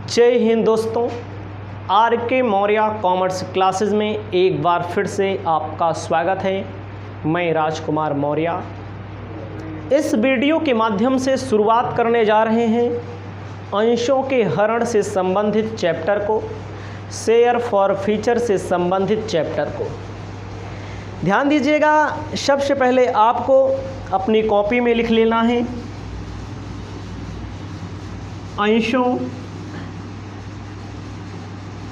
जय हिंद दोस्तों, आर के मौर्य कॉमर्स क्लासेस में एक बार फिर से आपका स्वागत है। मैं राजकुमार मौर्य इस वीडियो के माध्यम से शुरुआत करने जा रहे हैं अंशों के हरण से संबंधित चैप्टर को, शेयर फॉर फीचर से संबंधित चैप्टर को। ध्यान दीजिएगा, सबसे पहले आपको अपनी कॉपी में लिख लेना है अंशों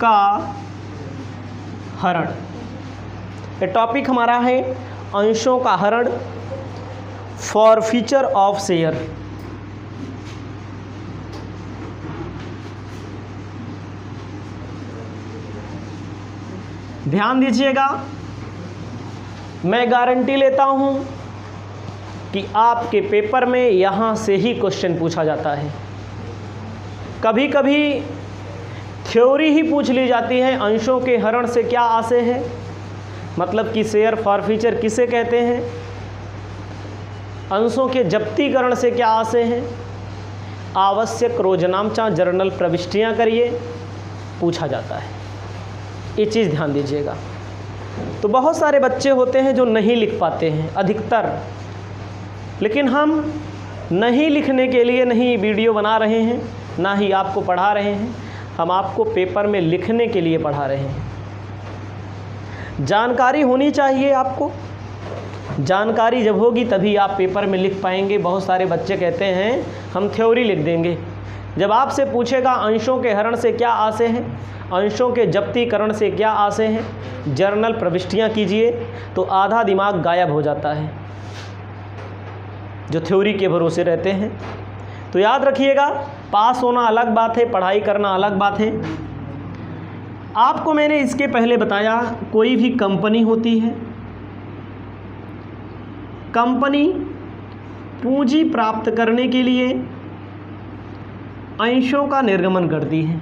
का हरण। ये टॉपिक हमारा है अंशों का हरण फॉर फीचर ऑफ शेयर। ध्यान दीजिएगा, मैं गारंटी लेता हूं कि आपके पेपर में यहां से ही क्वेश्चन पूछा जाता है। कभी कभी थ्योरी ही पूछ ली जाती है, अंशों के हरण से क्या आशय है, मतलब कि शेयर फॉर फीचर किसे कहते हैं, अंशों के जब्तीकरण से क्या आशय है, आवश्यक रोजनामचा जर्नल प्रविष्टियां करिए, पूछा जाता है। ये चीज़ ध्यान दीजिएगा। तो बहुत सारे बच्चे होते हैं जो नहीं लिख पाते हैं, अधिकतर, लेकिन हम नहीं लिखने के लिए नहीं वीडियो बना रहे हैं, ना ही आपको पढ़ा रहे हैं, हम आपको पेपर में लिखने के लिए पढ़ा रहे हैं। जानकारी होनी चाहिए आपको, जानकारी जब होगी तभी आप पेपर में लिख पाएंगे। बहुत सारे बच्चे कहते हैं हम थ्योरी लिख देंगे, जब आपसे पूछेगा अंशों के हरण से क्या आशय है, अंशों के जब्तीकरण से क्या आशय है, जर्नल प्रविष्टियां कीजिए, तो आधा दिमाग गायब हो जाता है जो थ्योरी के भरोसे रहते हैं। तो याद रखिएगा, पास होना अलग बात है, पढ़ाई करना अलग बात है। आपको मैंने इसके पहले बताया, कोई भी कंपनी होती है, कंपनी पूंजी प्राप्त करने के लिए अंशों का निर्गमन करती है,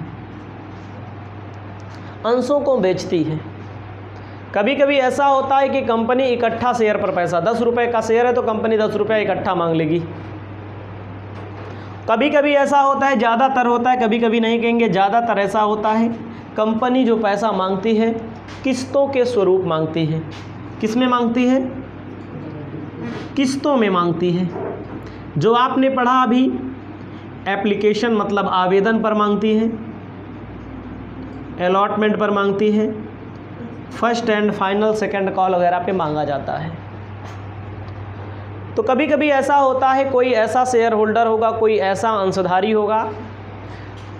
अंशों को बेचती है। कभी कभी ऐसा होता है कि कंपनी इकट्ठा शेयर पर पैसा, 10 रुपये का शेयर है तो कंपनी 10 रुपये इकट्ठा मांग लेगी। कभी कभी ऐसा होता है, ज़्यादातर होता है, कभी कभी नहीं कहेंगे, ज़्यादातर ऐसा होता है कंपनी जो पैसा मांगती है किस्तों के स्वरूप मांगती है। किस में मांगती है? किस्तों में मांगती है। जो आपने पढ़ा अभी, एप्लीकेशन मतलब आवेदन पर मांगती है, अलॉटमेंट पर मांगती है, first and final second call वगैरह पे मांगा जाता है। तो कभी कभी ऐसा होता है, कोई ऐसा शेयर होल्डर होगा, कोई ऐसा अंशधारी होगा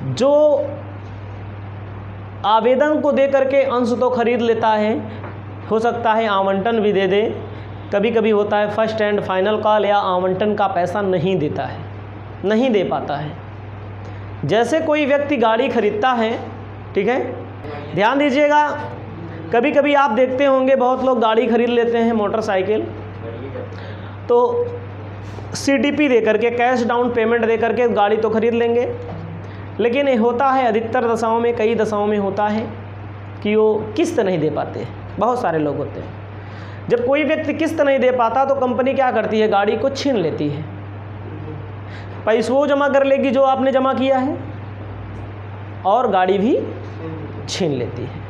जो आवेदन को दे करके अंश तो खरीद लेता है, हो सकता है आवंटन भी दे दे। कभी कभी होता है फर्स्ट एंड फाइनल कॉल या आवंटन का पैसा नहीं देता है, नहीं दे पाता है। जैसे कोई व्यक्ति गाड़ी खरीदता है, ठीक है, ध्यान दीजिएगा, कभी कभी आप देखते होंगे बहुत लोग गाड़ी खरीद लेते हैं, मोटरसाइकिल, तो CDP दे करके, कैश डाउन पेमेंट दे करके गाड़ी तो खरीद लेंगे, लेकिन ये होता है अधिकतर दशाओं में, कई दशाओं में होता है कि वो किस्त नहीं दे पाते। बहुत सारे लोग होते हैं, जब कोई व्यक्ति किस्त नहीं दे पाता तो कंपनी क्या करती है, गाड़ी को छीन लेती है, पैसे वो जमा कर लेगी जो आपने जमा किया है, और गाड़ी भी छीन लेती है।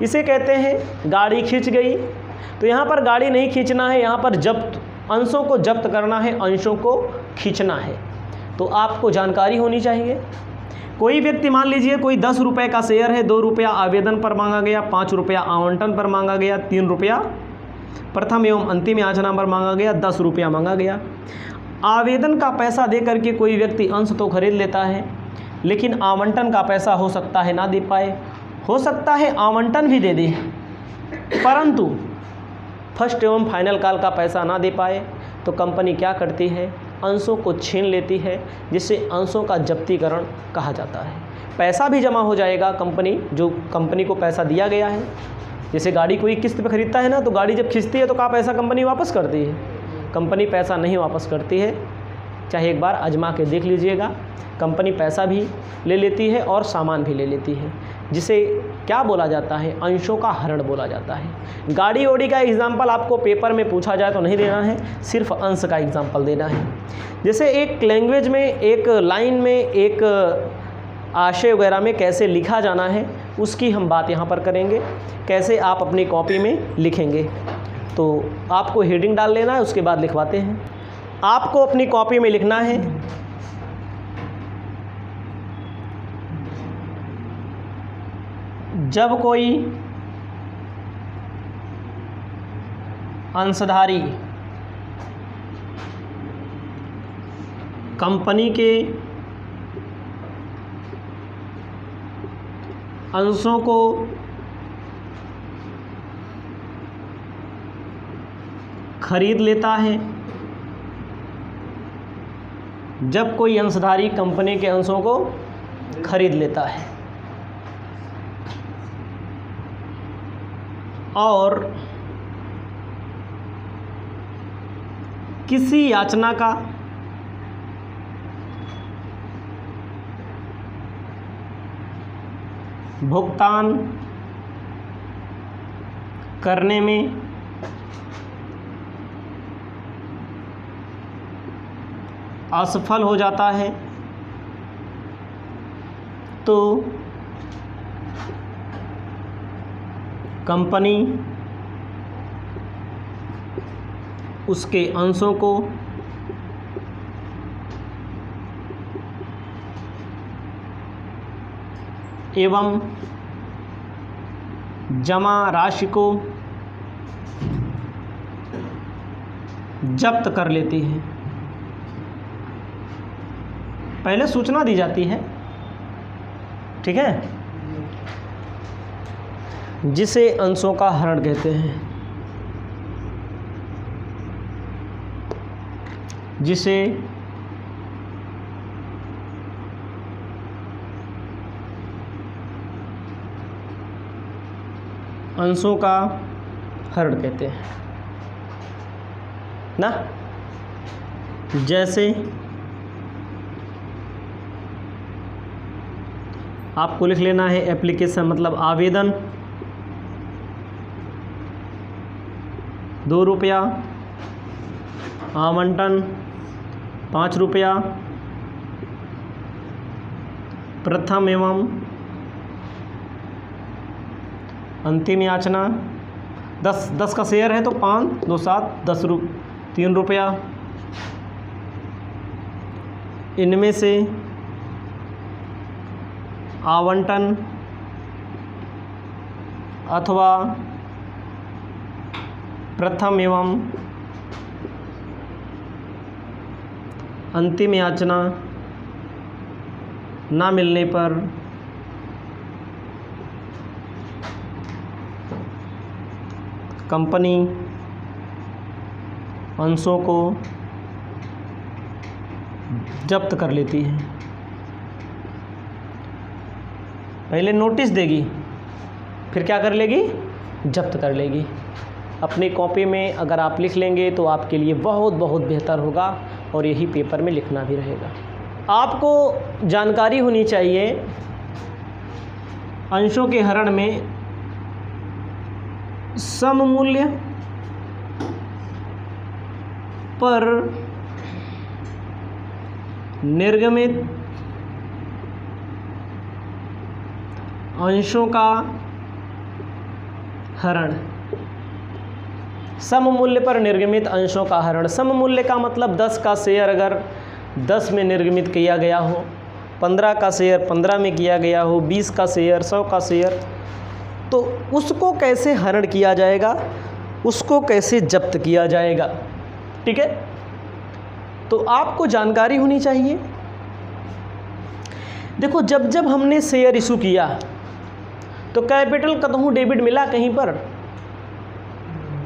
इसे कहते हैं गाड़ी खींच गई। तो यहाँ पर गाड़ी नहीं खींचना है, यहाँ पर जब्त, अंशों को जब्त करना है, अंशों को खींचना है। तो आपको जानकारी होनी चाहिए। कोई व्यक्ति, मान लीजिए कोई 10 रुपये का शेयर है, 2 रुपया आवेदन पर मांगा गया, 5 रुपया आवंटन पर मांगा गया, 3 रुपया प्रथम एवं अंतिम याचना पर मांगा गया, 10 रुपया मांगा गया। आवेदन का पैसा दे करके कोई व्यक्ति अंश तो खरीद लेता है, लेकिन आवंटन का पैसा हो सकता है ना दे पाए, हो सकता है आवंटन भी दे दे, परंतु फर्स्ट एवं फाइनल कॉल का पैसा ना दे पाए, तो कंपनी क्या करती है, अंशों को छीन लेती है, जिसे अंशों का जब्तीकरण कहा जाता है। पैसा भी जमा हो जाएगा, कंपनी, जो कंपनी को पैसा दिया गया है, जैसे गाड़ी कोई किस्त पे खरीदता है ना, तो गाड़ी जब खींचती है तो क्या पैसा कंपनी वापस करती है? कंपनी पैसा नहीं वापस करती है, चाहे एक बार आजमा के देख लीजिएगा। कंपनी पैसा भी ले लेती है और सामान भी ले लेती है, जिसे क्या बोला जाता है, अंशों का हरण बोला जाता है। गाड़ी ओड़ी का एग्जाम्पल आपको पेपर में पूछा जाए तो नहीं देना है, सिर्फ अंश का एग्जाम्पल देना है। जैसे एक लैंग्वेज में, एक लाइन में, एक आशय वगैरह में कैसे लिखा जाना है उसकी हम बात यहाँ पर करेंगे, कैसे आप अपनी कॉपी में लिखेंगे। तो आपको हेडिंग डाल लेना है, उसके बाद लिखवाते हैं। आपको अपनी कॉपी में लिखना है जब कोई अंशधारी कंपनी के अंशों को खरीद लेता है, जब कोई अंशधारी कंपनी के अंशों को खरीद लेता है और किसी याचना का भुगतान करने में असफल हो जाता है तो कंपनी उसके अंशों को एवं जमा राशि को जब्त कर लेती है। पहले सूचना दी जाती है, ठीक है, जिसे अंशों का हरण कहते हैं, जिसे अंशों का हरण कहते हैं ना। जैसे आपको लिख लेना है एप्लीकेशन मतलब आवेदन, 2 रुपया, आवंटन 5 रुपया, प्रथम एवं अंतिम याचना 10 का शेयर है तो 5 2 7 10 3 रुपया। इनमें से आवंटन अथवा प्रथम एवं अंतिम याचना ना मिलने पर कंपनी अंशों को जब्त कर लेती है। पहले नोटिस देगी, फिर क्या कर लेगी, जब्त कर लेगी। अपनी कॉपी में अगर आप लिख लेंगे तो आपके लिए बहुत बहुत बेहतर होगा और यही पेपर में लिखना भी रहेगा। आपको जानकारी होनी चाहिए अंशों के हरण में सममूल्य पर निर्गमित अंशों का हरण। सममूल्य पर निर्गमित अंशों का हरण, सममूल्य का मतलब 10 का शेयर अगर 10 में निर्गमित किया गया हो, 15 का शेयर 15 में किया गया हो, 20 का शेयर 100 का शेयर, तो उसको कैसे हरण किया जाएगा, उसको कैसे जब्त किया जाएगा, ठीक है। तो आपको जानकारी होनी चाहिए। देखो जब जब हमने शेयर इशू किया तो कैपिटल कतहूँ डेबिट मिला कहीं पर,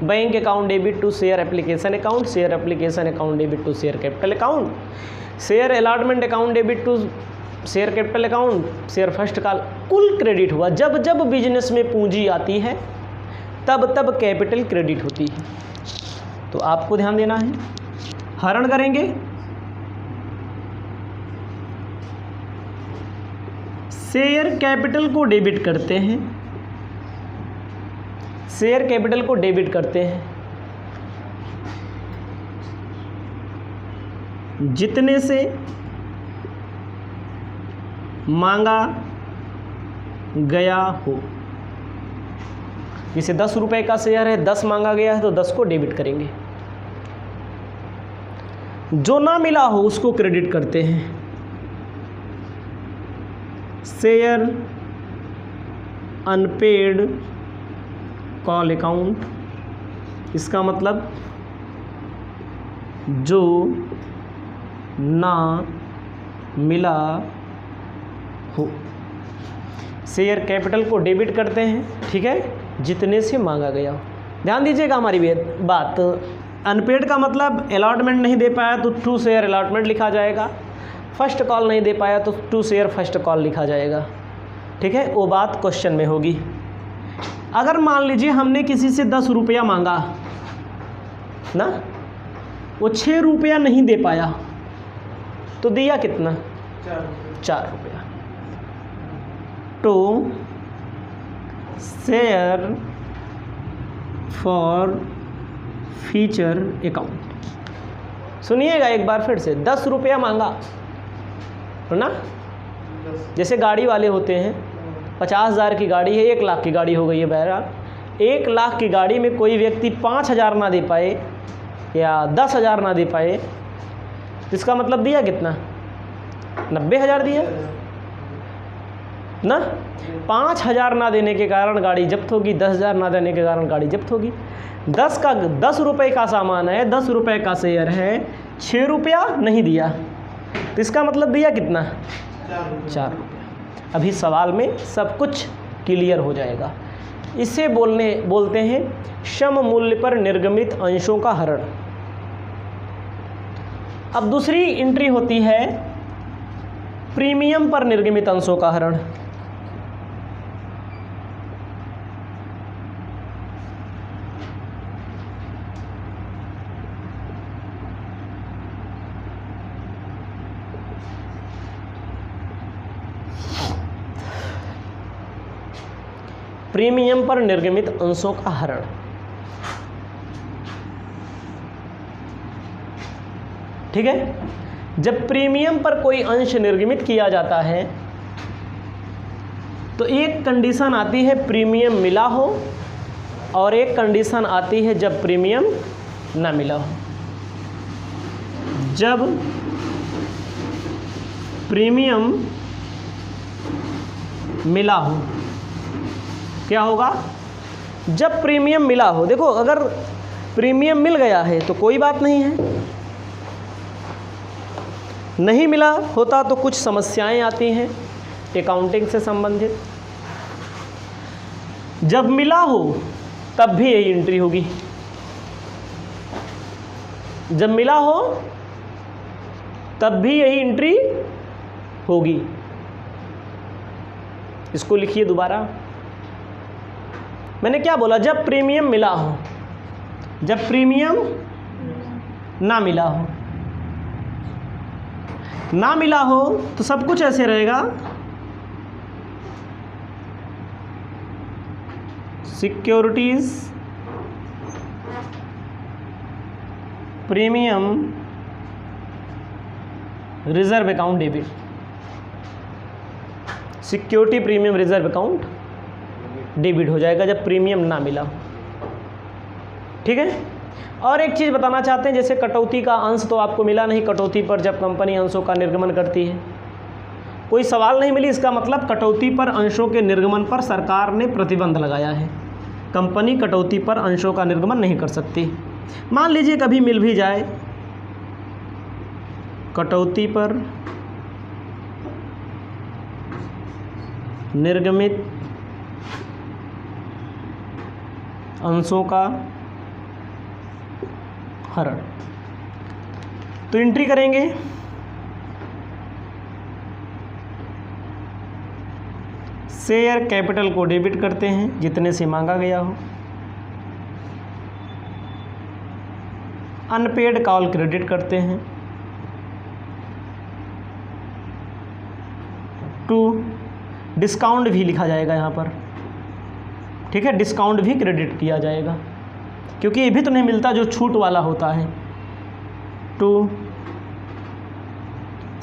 bank account debit to share application account, share application account debit to share capital account, share allotment account debit to share capital account, share first का कुल क्रेडिट हुआ। जब जब बिजनेस में पूंजी आती है तब तब कैपिटल क्रेडिट होती है। तो आपको ध्यान देना है, हरण करेंगे, शेयर कैपिटल को डेबिट करते हैं, शेयर कैपिटल को डेबिट करते हैं, जितने से मांगा गया हो। जैसे 10 रुपये का शेयर है, 10 मांगा गया है तो 10 को डेबिट करेंगे। जो ना मिला हो उसको क्रेडिट करते हैं। शेयर अनपेड कॉल अकाउंट, इसका मतलब जो ना मिला हो। शेयर कैपिटल को डेबिट करते हैं, ठीक है, जितने से मांगा गया हो। ध्यान दीजिएगा हमारी बात। अनपेड का मतलब अलॉटमेंट नहीं दे पाया तो टू शेयर अलॉटमेंट लिखा जाएगा, फर्स्ट कॉल नहीं दे पाया तो टू शेयर फर्स्ट कॉल लिखा जाएगा, ठीक है। वो बात क्वेश्चन में होगी। अगर मान लीजिए हमने किसी से 10 रुपया मांगा ना, वो 6 रुपया नहीं दे पाया तो दिया कितना? 4 रुपया। तो शेयर फॉर फ्यूचर अकाउंट। सुनिएगा एक बार फिर से, 10 रुपया मांगा है ना। जैसे गाड़ी वाले होते हैं, 50,000 की गाड़ी है, 1 लाख की गाड़ी हो गई है। बहरहाल 1 लाख की गाड़ी में कोई व्यक्ति 5,000 ना दे पाए या 10,000 ना दे पाए, तो इसका मतलब दिया कितना? 90,000 दिया ना। 5,000 ना देने के कारण गाड़ी जब्त होगी, 10,000 ना देने के कारण गाड़ी जब्त होगी। 10 रुपये का सामान है, 10 रुपये का शेयर है, 6 रुपया नहीं दिया तो इसका मतलब दिया कितना? 4 रुपया। अभी सवाल में सब कुछ क्लियर हो जाएगा। इसे बोलते हैं सम मूल्य पर निर्गमित अंशों का हरण। अब दूसरी एंट्री होती है प्रीमियम पर निर्गमित अंशों का हरण। प्रीमियम पर निर्गमित अंशों का हरण। ठीक है, जब प्रीमियम पर कोई अंश निर्गमित किया जाता है तो एक कंडीशन आती है प्रीमियम मिला हो, और एक कंडीशन आती है जब प्रीमियम ना मिला हो। जब प्रीमियम मिला हो क्या होगा? जब प्रीमियम मिला हो, देखो अगर प्रीमियम मिल गया है तो कोई बात नहीं है, नहीं मिला होता तो कुछ समस्याएं आती हैं अकाउंटिंग से संबंधित। जब मिला हो तब भी यही एंट्री होगी। जब मिला हो तब भी यही एंट्री होगी। इसको लिखिए दोबारा। मैंने क्या बोला? जब प्रीमियम मिला हो, जब प्रीमियम ना मिला हो। ना मिला हो तो सब कुछ ऐसे रहेगा, securities premium reserve account debit, security premium reserve account debit हो जाएगा जब प्रीमियम ना मिला। ठीक है। और एक चीज़ बताना चाहते हैं, जैसे कटौती का अंश तो आपको मिला नहीं कटौती पर जब कंपनी अंशों का निर्गमन करती है, कोई सवाल नहीं मिली, इसका मतलब कटौती पर अंशों के निर्गमन पर सरकार ने प्रतिबंध लगाया है। कंपनी कटौती पर अंशों का निर्गमन नहीं कर सकती। मान लीजिए कभी मिल भी जाए, कटौती पर निर्गमित अंशों का हरण, तो एंट्री करेंगे शेयर कैपिटल को डेबिट करते हैं जितने से मांगा गया हो, अनपेड कॉल क्रेडिट करते हैं, टू डिस्काउंट भी लिखा जाएगा यहाँ पर। ठीक है, डिस्काउंट भी क्रेडिट किया जाएगा क्योंकि ये भी तो नहीं मिलता जो छूट वाला होता है। To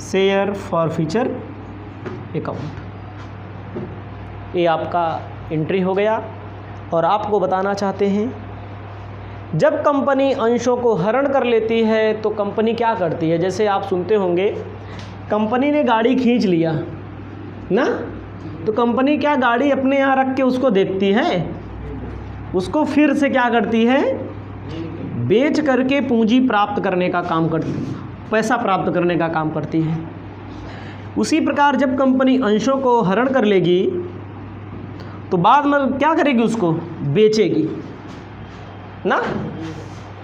share forfeiture account. ये आपका एंट्री हो गया। और आपको बताना चाहते हैं, जब कंपनी अंशों को हरण कर लेती है तो कंपनी क्या करती है। जैसे आप सुनते होंगे, कंपनी ने गाड़ी खींच लिया ना, तो कंपनी क्या गाड़ी अपने यहाँ रख के उसको देखती है, उसको फिर से क्या करती है, बेच करके पूंजी प्राप्त करने का काम करती, पैसा प्राप्त करने का काम करती है। उसी प्रकार जब कंपनी अंशों को हरण कर लेगी तो बाद में क्या करेगी, उसको बेचेगी ना,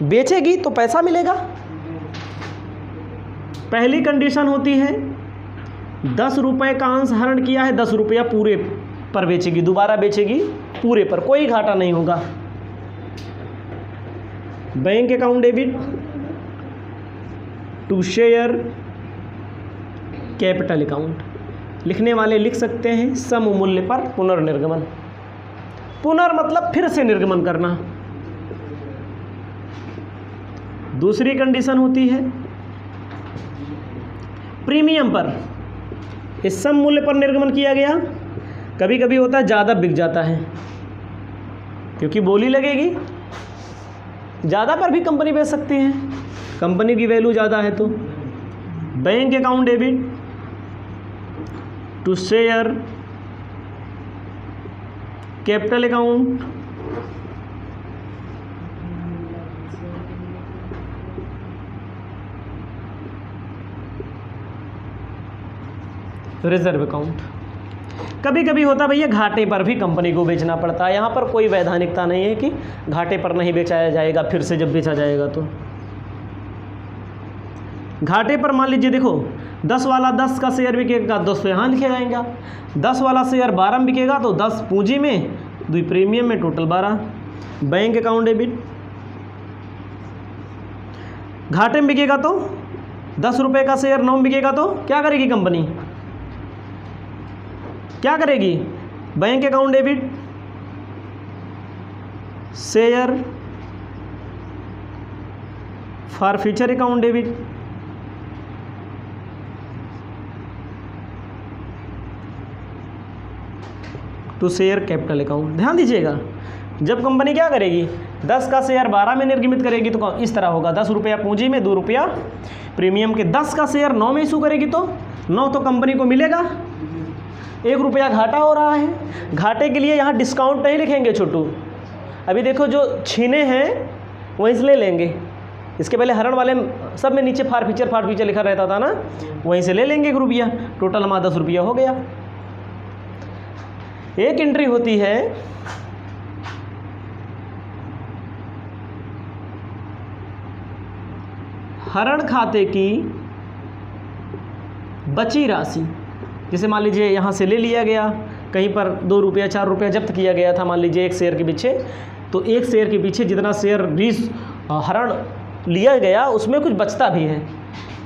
बेचेगी तो पैसा मिलेगा। पहली कंडीशन होती है 10 रुपये का अंश हरण किया है, 10 रुपया पूरे पर बेचेगी, दोबारा बेचेगी पूरे पर, कोई घाटा नहीं होगा। Bank account debit to share capital account. लिखने वाले लिख सकते हैं सम मूल्य पर पुनर्निर्गमन। पुनर् मतलब फिर से निर्गमन करना। दूसरी कंडीशन होती है प्रीमियम पर। इस सम मूल्य पर निर्गमन किया गया, कभी कभी होता है ज़्यादा बिक जाता है क्योंकि बोली लगेगी, ज़्यादा पर भी कंपनी बेच सकती है, कंपनी की वैल्यू ज़्यादा है। तो bank account debit to share capital account reserve account. कभी कभी होता भैया घाटे पर भी कंपनी को बेचना पड़ता है। यहाँ पर कोई वैधानिकता नहीं है कि घाटे पर नहीं बेचा जाएगा, फिर से जब बेचा जाएगा तो। घाटे पर मान लीजिए देखो, 10 वाला 10 का शेयर बिकेगा, 10 तो यहाँ लिखे जाएगा। 10 वाला शेयर 12 में बिकेगा तो 10 पूंजी में, 2 प्रीमियम में, टोटल 12। बैंक अकाउंट डेबिट घाटे में बिकेगा तो 10 रुपये का शेयर 9 में बिकेगा तो क्या करेगी कंपनी, क्या करेगी, bank account debit share forfeiture account debit to share capital account. ध्यान दीजिएगा, जब कंपनी क्या करेगी, 10 का शेयर 12 में निर्गमित करेगी तो इस तरह होगा, 10 रुपया पूंजी में, 2 रुपया प्रीमियम के। 10 का शेयर 9 में इशू करेगी तो 9 तो कंपनी को मिलेगा, 1 रुपया घाटा हो रहा है। घाटे के लिए यहाँ डिस्काउंट नहीं लिखेंगे छोटू, अभी देखो जो छीने हैं वहीं से ले लेंगे। इसके पहले हरण वाले सब में नीचे फार फीचर लिखा रहता था ना, वहीं से ले लेंगे 1 रुपया, टोटल हमारा 10 रुपया हो गया। एक एंट्री होती है हरण खाते की बची राशि। जैसे मान लीजिए यहाँ से ले लिया गया, कहीं पर 2 रुपया 4 रुपया जब्त किया गया था, मान लीजिए 1 शेयर के पीछे, तो 1 शेयर के पीछे जितना शेयर हरण लिया गया उसमें कुछ बचता भी है,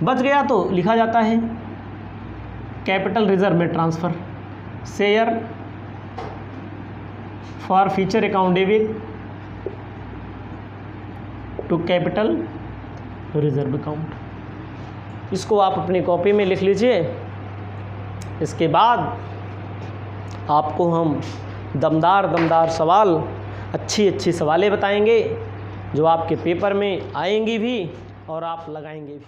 बच गया तो लिखा जाता है कैपिटल रिजर्व में transfer, share forfeiture account debit to capital reserve account. इसको आप अपनी कॉपी में लिख लीजिए। इसके बाद आपको हम दमदार सवाल, अच्छी सवालें बताएंगे जो आपके पेपर में आएंगी भी और आप लगाएंगे भी।